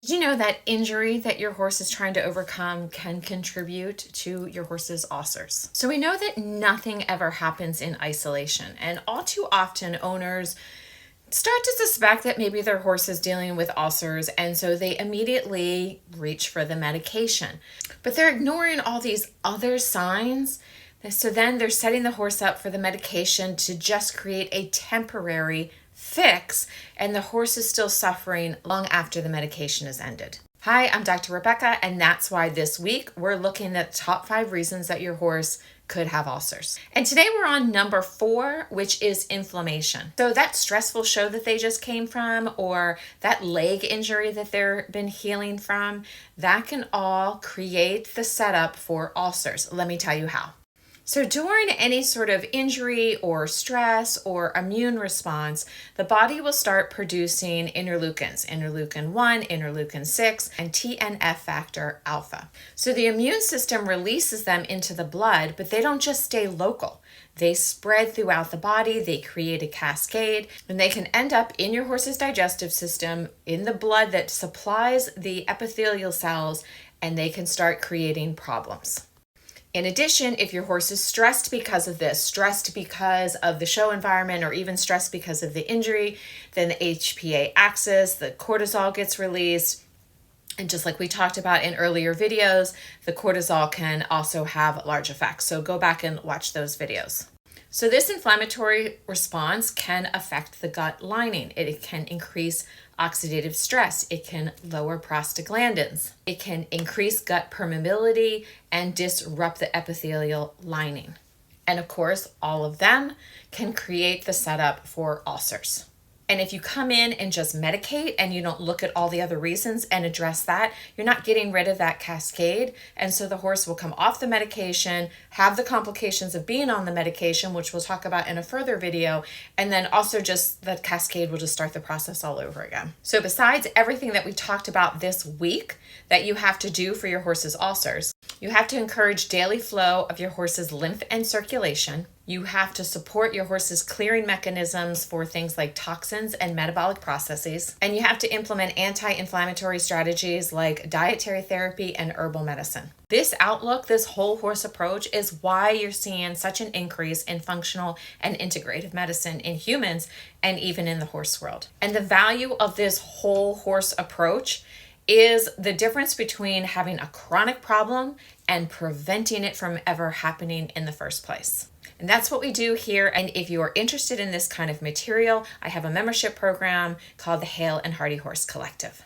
Did you know that injury that your horse is trying to overcome can contribute to your horse's ulcers? So we know that nothing ever happens in isolation, and all too often owners start to suspect that maybe their horse is dealing with ulcers, and so they immediately reach for the medication. But they're ignoring all these other signs. So then they're setting the horse up for the medication to just create a temporary fix, and the horse is still suffering long after the medication is ended. Hi, I'm Dr. Rebecca, and that's why this week we're looking at the top 5 reasons that your horse could have ulcers. And today we're on number 4, which is inflammation. So that stressful show that they just came from, or that leg injury that they've been healing from, that can all create the setup for ulcers. Let me tell you how. So during any sort of injury or stress or immune response, the body will start producing interleukins, interleukin 1, interleukin 6, and TNF factor alpha. So the immune system releases them into the blood, but they don't just stay local. They spread throughout the body, they create a cascade, and they can end up in your horse's digestive system, in the blood that supplies the epithelial cells, and they can start creating problems. In addition, if your horse is stressed because of this, stressed because of the show environment, or even stressed because of the injury, then the HPA axis, the cortisol gets released. And just like we talked about in earlier videos, the cortisol can also have large effects. So go back and watch those videos. So this inflammatory response can affect the gut lining. It can increase oxidative stress. It can lower prostaglandins. It can increase gut permeability and disrupt the epithelial lining. And of course, all of them can create the setup for ulcers. And if you come in and just medicate and you don't look at all the other reasons and address that, you're not getting rid of that cascade. And so the horse will come off the medication, have the complications of being on the medication, which we'll talk about in a further video. And then also just the cascade will just start the process all over again. So besides everything that we talked about this week that you have to do for your horse's ulcers, you have to encourage daily flow of your horse's lymph and circulation. You have to support your horse's clearing mechanisms for things like toxins and metabolic processes. And you have to implement anti-inflammatory strategies like dietary therapy and herbal medicine. This outlook, this whole horse approach, is why you're seeing such an increase in functional and integrative medicine in humans and even in the horse world. And the value of this whole horse approach is the difference between having a chronic problem and preventing it from ever happening in the first place. And that's what we do here. And if you are interested in this kind of material, I have a membership program called the Hale and Hardy Horse Collective.